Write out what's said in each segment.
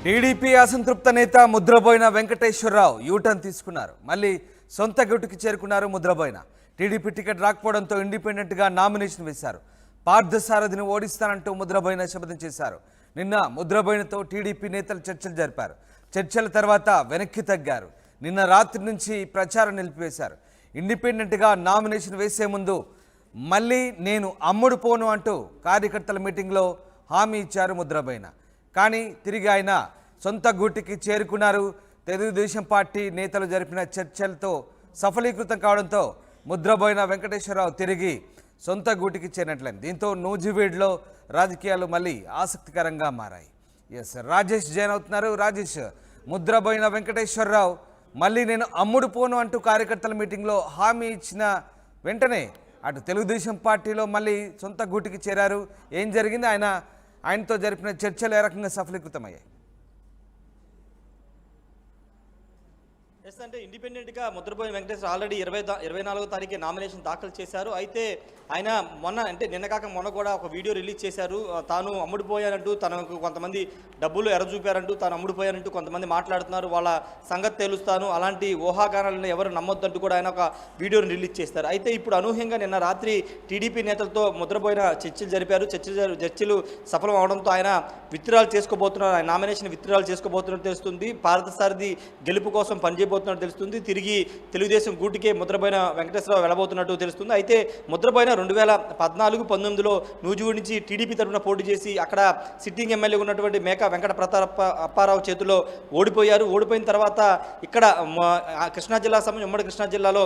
TDP అసంతృప్త నేత Mudraboina Venkateswararao U turn తీసుకున్నారు. మళ్ళీ సొంత గట్టుకి చేరుకున్నారు ముద్రబోయిన. టీడీపీ టికెట్ రాకపోవడంతో ఇండిపెండెంట్గా నామినేషన్ వేశారు. పార్థసారథిని ఓడిస్తానంటూ ముద్రబోయిన శపథం చేశారు. నిన్న ముద్రబోయినతో టీడీపీ నేతలు చర్చలు జరిపారు. చర్చల తర్వాత వెనక్కి తగ్గారు. నిన్న రాత్రి నుంచి ప్రచారం నిలిపివేశారు. ఇండిపెండెంట్గా నామినేషన్ వేసే ముందు మళ్ళీ నేను అమ్ముడు పోను అంటూ కార్యకర్తల మీటింగ్లో హామీ ఇచ్చారు ముద్రబోయిన. కానీ తిరిగి ఆయన సొంత గూటికి చేరుకున్నారు. తెలుగుదేశం పార్టీ నేతలు జరిపిన చర్చలతో సఫలీకృతం కావడంతో ముద్రబోయిన వెంకటేశ్వరరావు తిరిగి సొంత గూటికి చేరినట్లయింది. దీంతో నూజివీడులో రాజకీయాలు మళ్ళీ ఆసక్తికరంగా మారాయి. రాజేష్ జాయిన్ అవుతున్నారు. రాజేష్, ముద్రబోయిన వెంకటేశ్వరరావు మళ్ళీ నేను అమ్ముడు పోను అంటూ కార్యకర్తల మీటింగ్లో హామీ ఇచ్చిన వెంటనే అటు తెలుగుదేశం పార్టీలో మళ్ళీ సొంత గూటికి చేరారు. ఏం జరిగింది? ఆయనతో జరిపిన చర్చలు ఏ రకంగా సఫలీకృతమయ్యాయి? అంటే ఇండిపెండెంట్గా ముద్రబోయిన వెంకటేశ్వర ఆల్రెడీ 24వ తారీఖు నామినేషన్ దాఖలు చేశారు. అయితే ఆయన నిన్న కాక మొన్న కూడా ఒక వీడియో రిలీజ్ చేశారు. తాను అమ్ముడుపోయానంటూ, తనకు కొంతమంది డబ్బులు ఎర్రజూపారంటూ, తాను అమ్ముడుపోయానంటూ కొంతమంది మాట్లాడుతున్నారు, వాళ్ళ సంగతి తెలుస్తాను, అలాంటి ఊహాగానాలను ఎవరు నమ్మొద్దంటూ కూడా ఆయన ఒక వీడియోని రిలీజ్ చేస్తారు. అయితే ఇప్పుడు అనూహ్యంగా నిన్న రాత్రి టీడీపీ నేతలతో ముద్రబోయిన చర్చలు జరిపారు. చర్చలు సఫలం అవడంతో ఆయన విత్డ్రాల్ చేసుకోబోతున్నారు. ఆయన నామినేషన్ విత్డ్రాల్ చేసుకోబోతున్నట్టు తెలుస్తుంది. పార్థసారథి గెలుపు కోసం పనిచేయబోతున్నట్టు తెలుస్తుంది. తిరిగి తెలుగుదేశం గూటికే ముద్రబోయిన వెంకటేశ్వరరావు వెళ్ళబోతున్నట్టు తెలుస్తుంది. అయితే ముద్రబోయిన 2014-19లో నూజివీడు నుంచి టీడీపీ తరఫున పోటీ చేసి అక్కడ సిట్టింగ్ ఎమ్మెల్యే ఉన్నటువంటి మేకా వెంకట ప్రతాప్ అప్పారావు చేతిలో ఓడిపోయారు. ఓడిపోయిన తర్వాత ఇక్కడ కృష్ణా జిల్లా ఉమ్మడి కృష్ణా జిల్లాలో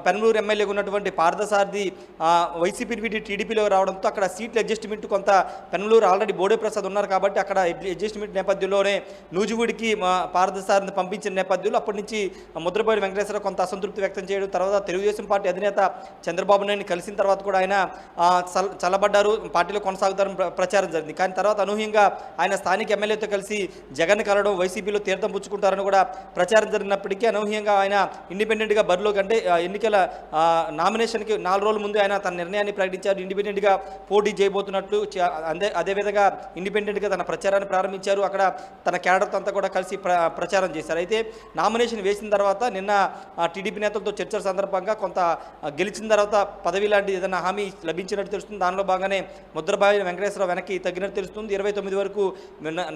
పెనమలూరు ఎమ్మెల్యేగా ఉన్నటువంటి పార్థసారథి వైసీపీ వీడి టీడీపీలో రావడంతో అక్కడ సీట్ల అడ్జస్ట్మెంట్ కొంత పెనమలూరు ఆల్రెడీ బోడే ప్రసాద్ ఉన్నారు కాబట్టి అక్కడ అడ్జస్ట్మెంట్ నేపథ్యంలోనే నూజివీడికి పార్థసారథిని పంపించిన నేపథ్యంలో అప్పటి నుంచి ముద్రబోయిన వెంకటేశ్వరరావు కొంత అసంతృప్తి వ్యక్తం చేయడం, తర్వాత తెలుగుదేశం పార్టీ అధినేత చంద్రబాబు నాయుడిని కలిసిన తర్వాత కూడా ఆయన చల్లబడ్డారు, పార్టీలో కొనసాగుతారని ప్రచారం జరిగింది. కానీ తర్వాత అనూహ్యంగా ఆయన స్థానిక ఎమ్మెల్యేతో కలిసి జగన్ కలవడం, వైసీపీలో తీర్థం పుచ్చుకుంటారని కూడా ప్రచారం జరిగినప్పటికీ అనూహ్యంగా ఆయన ఇండిపెండెంట్గా బరిలో కంటే ఎన్నికల నామినేషన్కి 4 రోజుల ముందు ఆయన తన నిర్ణయాన్ని ప్రకటించారు. ఇండిపెండెంట్గా పోటీ చేయబోతున్నట్లు. అదేవిధంగా ఇండిపెండెంట్గా తన ప్రచారాన్ని ప్రారంభించారు. అక్కడ తన క్యాడర్తో అంతా కూడా కలిసి ప్రచారం చేశారు. అయితే నామినేషన్ వేసిన తర్వాత నిన్న టీడీపీ నేతలతో చర్చల సందర్భంగా కొంత గెలిచిన తర్వాత పదవి లాంటి ఏదైనా హామీ లభించినట్టు తెలుస్తుంది. దానిలో భాగంగానే ముద్రబోయిన వెంకటేశ్వరరావు వెనక్కి తగ్గినట్టు తెలుస్తుంది. 29 వరకు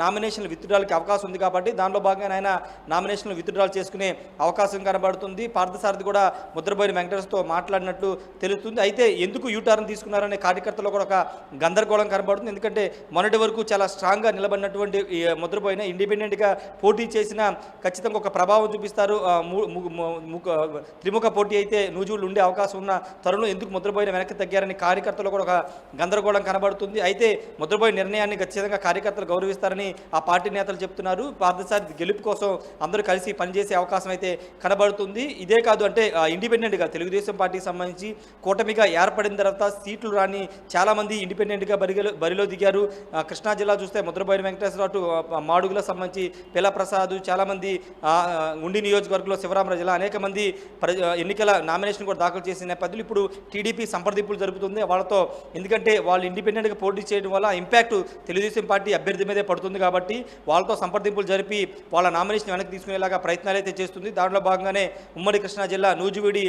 నామినేషన్లు విత్డ్రాల్కి అవకాశం ఉంది కాబట్టి దానిలో భాగంగా ఆయన నామినేషన్లు విత్డ్రాల్ చేసుకునే అవకాశం కనబడుతుంది. పార్థసారథి కూడా ముద్రబోయిన వెంకటేశ్వరతో మాట్లాడినట్టు తెలుస్తుంది. అయితే ఎందుకు యూటర్న్ తీసుకున్నారనే కార్యకర్తలో కూడా ఒక గందరగోళం కనబడుతుంది. ఎందుకంటే మొన్నటి వరకు చాలా స్ట్రాంగ్గా నిలబడినటువంటి ముద్రబోయిన ఇండిపెండెంట్గా పోటీ చేసిన ఖచ్చితంగా ఒక ప్రభావం చూపిస్తారు. త్రిముఖ పోటీ అయితే నూజివీడులో ఉండే అవకాశం ఉన్న తరుణంలో ఎందుకు ముద్రబోయిన వెనక్కి తగ్గారని కార్యకర్తలు కూడా ఒక గందరగోళం కనబడుతుంది. అయితే ముద్రబోయిన నిర్ణయాన్ని ఖచ్చితంగా కార్యకర్తలు గౌరవిస్తారని ఆ పార్టీ నేతలు చెప్తున్నారు. పార్థసారథి గెలుపు కోసం అందరూ కలిసి పనిచేసే అవకాశం అయితే కనబడుతుంది. ఇదే కాదు, అంటే ఇండిపెండెంట్గా తెలుగుదేశం పార్టీకి సంబంధించి కూటమిగా ఏర్పడిన తర్వాత సీట్లు రాని చాలామంది ఇండిపెండెంట్గా బరిలో దిగారు. కృష్ణా జిల్లా చూస్తే ముద్రబోయిన వెంకటేశ్వరరావు మాడుగుల సంబంధించి పిల్ల ప్రసాద్, చాలామంది ఉండి నియోజకవర్గంలో శివరామరాజు, ఇలా అనేక మంది ఎన్నికల నామినేషన్ కూడా దాఖలు చేసిన నేపథ్యంలో ఇప్పుడు టీడీపీ సంప్రదింపులు జరుపుతుంది వాళ్ళతో. ఎందుకంటే వాళ్ళు ఇండిపెండెంట్గా పోటీ చేయడం వల్ల ఇంపాక్ట్ తెలుగుదేశం పార్టీ అభ్యర్థి మీదే పడుతుంది కాబట్టి వాళ్ళతో సంప్రదింపులు జరిపి వాళ్ళ నామినేషన్ వెనక్కి తీసుకునేలాగా ప్రయత్నాలు అయితే చేస్తుంది. దాంట్లో భాగంగానే ఉమ్మడి కృష్ణా జిల్లా నూజివీడి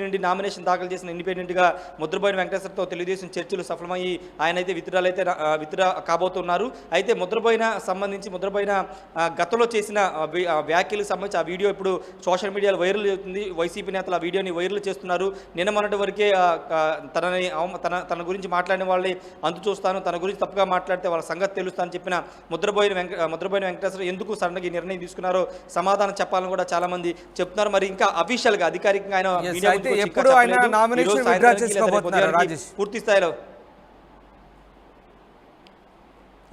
నుండి నామినేషన్ దాఖలు చేసిన ఇండిపెండెంట్గా ముద్రబోయిన వెంకటేశ్వరతో తెలుగుదేశం చర్చలు సఫలమయ్యి ఆయన అయితే విత్డ్రా కాబోతున్నారు. అయితే ముద్రబోయిన గతంలో చేసిన వ్యాఖ్యలకు సంబంధించి ఆ వీడియో ఇప్పుడు సోషల్ మీడియాలో వైరల్ అవుతుంది. వైసీపీ నేతలు ఆ వీడియోని వైరల్ చేస్తున్నారు. నిన్న మొన్నటి వరకే తన గురించి మాట్లాడిన వాళ్ళని అంతు చూస్తాను, తన గురించి తప్పుగా మాట్లాడితే వాళ్ళ సంగతి తెలుస్తానని చెప్పిన ముద్రబోయిన వెంకటేశ్వర ఎందుకు సడన్గా ఈ నిర్ణయం తీసుకున్నారో సమాధానం చెప్పాలని కూడా చాలా మంది చెప్తున్నారు. మరి ఇంకా అఫీషియల్గా అధికారికంగా ఆయన పూర్తి స్థాయిలో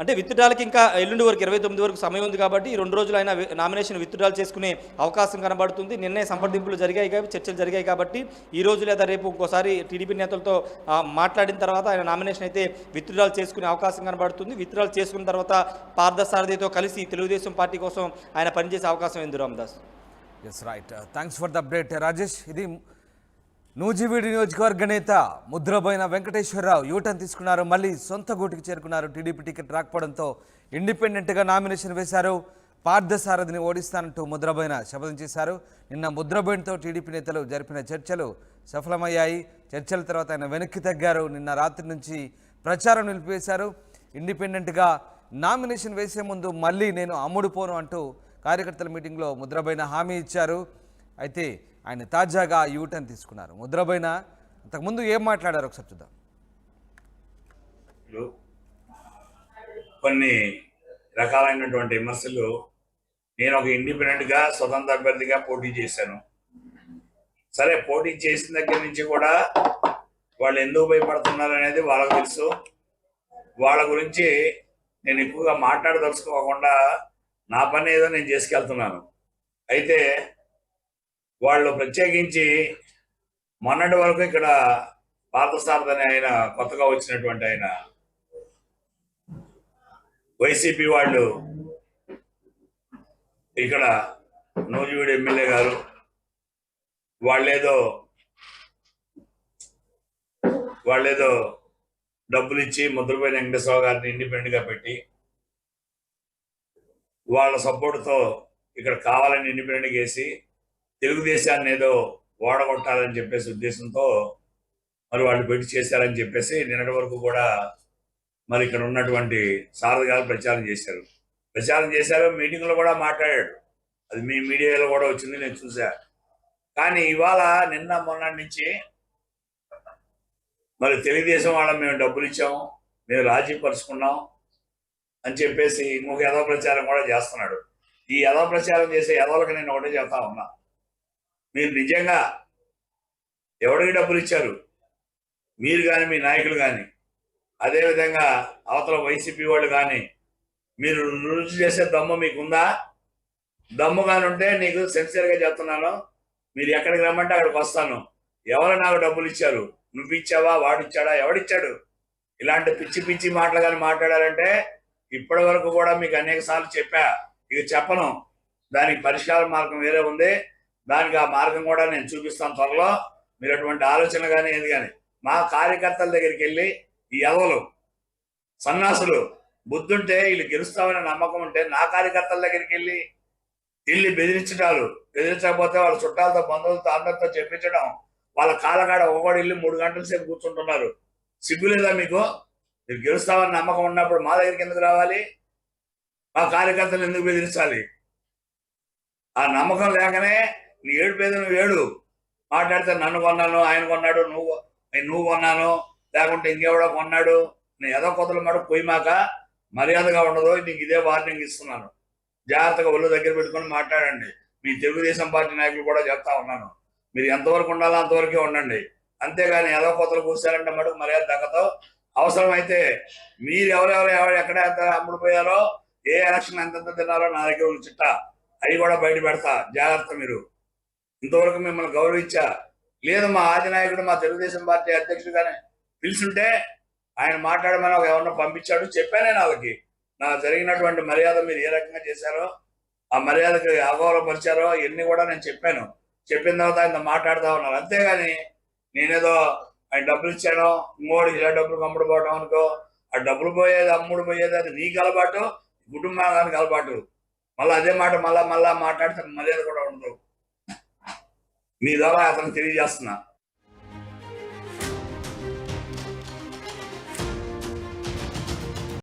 అంటే విత్డ్రాల్కి ఇంకా ఎల్లుండి వరకు 29 వరకు సమయం ఉంది కాబట్టి ఈ 2 రోజులు ఆయన నామినేషన్ విత్డ్రాల్ చేసుకునే అవకాశం కనబడుతుంది. నిన్నే సంప్రదింపులు జరిగాయి కాబట్టి, చర్చలు జరిగాయి కాబట్టి ఈ రోజు లేదా రేపు ఇంకోసారి టీడీపీ నేతలతో మాట్లాడిన తర్వాత ఆయన నామినేషన్ అయితే విత్డ్రాల్ చేసుకునే అవకాశం కనబడుతుంది. విత్డ్రాల్ చేసుకున్న తర్వాత పార్థసారథితో కలిసి తెలుగుదేశం పార్టీ కోసం ఆయన పనిచేసే అవకాశం ఉంది. Ramdas. Yes, right. Thanks for the update Rajesh. ఇది నూజివీడు నియోజకవర్గ నేత ముద్రబోయిన వెంకటేశ్వరరావు యూటర్న్ తీసుకున్నారు. మళ్ళీ సొంత గూటికి చేరుకున్నారు. టీడీపీ టికెట్ రాకపోవడంతో ఇండిపెండెంట్గా నామినేషన్ వేశారు. పార్థసారథిని ఓడిస్తానంటూ ముద్రబోయిన శపథం చేశారు. నిన్న ముద్రబోయినతో టీడీపీ నేతలు జరిపిన చర్చలు సఫలమయ్యాయి. చర్చల తర్వాత ఆయన వెనక్కి తగ్గారు. నిన్న రాత్రి నుంచి ప్రచారం నిలిపివేశారు. ఇండిపెండెంట్గా నామినేషన్ వేసే ముందు మళ్ళీ నేను అమ్ముడుపోను అంటూ కార్యకర్తల మీటింగ్లో ముద్రబోయిన హామీ ఇచ్చారు. అయితే ఆయన తాజాగా యూటర్న్ తీసుకున్నారు. ముద్రబోయిన అంతకుముందు ఏం మాట్లాడారు ఒకసారి చూద్దాం. కొన్ని రకాలైనటువంటి విమర్శలు నేను ఒక ఇండిపెండెంట్గా స్వతంత్ర అభ్యర్థిగా పోటీ చేశాను. సరే, పోటీ చేసిన దగ్గర నుంచి కూడా వాళ్ళు ఎందుకు భయపడుతున్నారు అనేది వాళ్ళకు తెలుసు. వాళ్ళ గురించి నేను ఎక్కువగా మాట్లాడదలుచుకోకుండా నా పని ఏదో నేను చేసుకెళ్తున్నాను. అయితే వాళ్ళు ప్రత్యేకించి మొన్నటి వరకు ఇక్కడ పార్థసారథి ఆయన కొత్తగా వచ్చినటువంటి ఆయన వైసీపీ వాళ్ళు ఇక్కడ నూజివీడు ఎమ్మెల్యే గారు వాళ్ళేదో డబ్బులు ఇచ్చి ముద్రబోయిన వెంకటేశ్వర గారిని ఇండిపెండెంట్గా పెట్టి వాళ్ళ సపోర్టుతో ఇక్కడ కావాలని ఇండిపెండెంట్గా వేసి తెలుగుదేశాన్ని ఏదో ఓడగొట్టాలని చెప్పేసి ఉద్దేశంతో మరి వాళ్ళు పెట్టి చేశారని చెప్పేసి నిన్నటి వరకు కూడా మరి ఇక్కడ ఉన్నటువంటి సారథి గారు ప్రచారం చేశారు. మీటింగ్లో కూడా మాట్లాడాడు. అది మీ మీడియాలో కూడా వచ్చింది, నేను చూసా. కానీ ఇవాళ నిన్న మొన్న నుంచి మరి తెలుగుదేశం వాళ్ళని మేము డబ్బులు ఇచ్చాము, మేము రాజీ పరుచుకున్నాం అని చెప్పేసి ఇంకొక యథా ప్రచారం కూడా చేస్తున్నాడు. ఈ యథా ప్రచారం చేసే యథాలకు నేను ఒకటే చెప్తా ఉన్నా, మీరు నిజంగా ఎవరికి డబ్బులు ఇచ్చారు, మీరు కానీ మీ నాయకులు కానీ, అదేవిధంగా అవతల వైసీపీ వాళ్ళు కానీ, మీరు రుజువు చేసే దమ్ము మీకుందా? దమ్ము కానీ ఉంటే నీకు సిన్సియర్గా చెప్తున్నాను, మీరు ఎక్కడికి రమ్మంటే అక్కడికి వస్తాను. ఎవరు నాకు డబ్బులు ఇచ్చారు, నువ్వు ఇచ్చావా, వాడిచ్చాడా, ఎవడిచ్చాడు? ఇలాంటి పిచ్చి పిచ్చి మాటలు కానీ మాట్లాడారంటే ఇప్పటి వరకు కూడా మీకు అనేక సార్లు చెప్పా, ఇక చెప్పను. దానికి పరిష్కార మార్గం వేరే ఉంది. దానికి ఆ మార్గం కూడా నేను చూపిస్తాను త్వరలో. మీరు అటువంటి ఆలోచన కానీ ఏది కానీ మా కార్యకర్తల దగ్గరికి వెళ్ళి ఈ ఎదవలు సన్నాసులు బుద్ధుంటే వీళ్ళు గెలుస్తామనే నమ్మకం ఉంటే నా కార్యకర్తల దగ్గరికి వెళ్ళి బెదిరించకపోతే వాళ్ళ చుట్టాలతో బంధువులతో అందరితో చెప్పించడం, వాళ్ళ కాలకాడ ఒకటి వెళ్ళి 3 గంటల సేపు కూర్చుంటున్నారు. సిగ్గు లేదా మీకు? మీరు గెలుస్తామని నమ్మకం ఉన్నప్పుడు మా దగ్గరికి ఎందుకు రావాలి? మా కార్యకర్తలు ఎందుకు బెదిరించాలి? ఆ నమ్మకం లేకనే నీ ఏడు పేద నువ్వు ఏడు మాట్లాడితే నన్ను కొన్నాను, ఆయన కొన్నాడు, నువ్వు కొన్నాను, లేకుంటే ఇంకెవడో కొన్నాడు, నేను ఏదో కొత్తలు మాట పోయిమాక మర్యాదగా ఉండదు. నీకు ఇదే వార్నింగ్ ఇస్తున్నాను. జాగ్రత్తగా ఒళ్ళు దగ్గర పెట్టుకొని మాట్లాడండి. మీ తెలుగుదేశం పార్టీ నాయకులు కూడా చెప్తా ఉన్నాను, మీరు ఎంతవరకు ఉండాలో అంతవరకే ఉండండి. అంతేగాని ఏదో కొత్తలు కూర్చారంటే మటుకు మర్యాద దక్కతో. అవసరమైతే మీరు ఎవరెవరు ఎక్కడ ఎంత అమ్ముడుపోయారో, ఏ ఎలక్షన్ ఎంతెంత తిన్నారో నా దగ్గర ఉన్న చిట్టా అవి కూడా బయట పెడతా. జాగ్రత్త. మీరు ఇంతవరకు మిమ్మల్ని గౌరవించా లేదు. మా ఆదినాయకుడు మా తెలుగుదేశం పార్టీ అధ్యక్షుడుగానే పిలుచుంటే ఆయన మాట్లాడమని ఒక ఎవరినో పంపించాడు. చెప్పానే వాళ్ళకి నా జరిగినటువంటి మర్యాద మీరు ఏ రకంగా చేశారో, ఆ మర్యాదకి అగౌరవపరిచారో ఇవన్నీ కూడా నేను చెప్పాను. చెప్పిన తర్వాత ఆయన మాట్లాడుతూ ఉన్నారు. అంతేగాని నేనేదో ఆయన డబ్బులు ఇచ్చాను, ఇంకోటి ఇలా డబ్బులు అమ్ముడుపోవడం అనుకో, ఆ డబ్బులు పోయేది అమ్ముడు పోయేది అది నీకు అలవాటు, కుటుంబానికి అలవాటు. మళ్ళీ అదే మాట మళ్ళా మాట్లాడితే మర్యాద కూడా ఉండదు. మీ ద్వారా అతను తెలియజేస్తున్నా.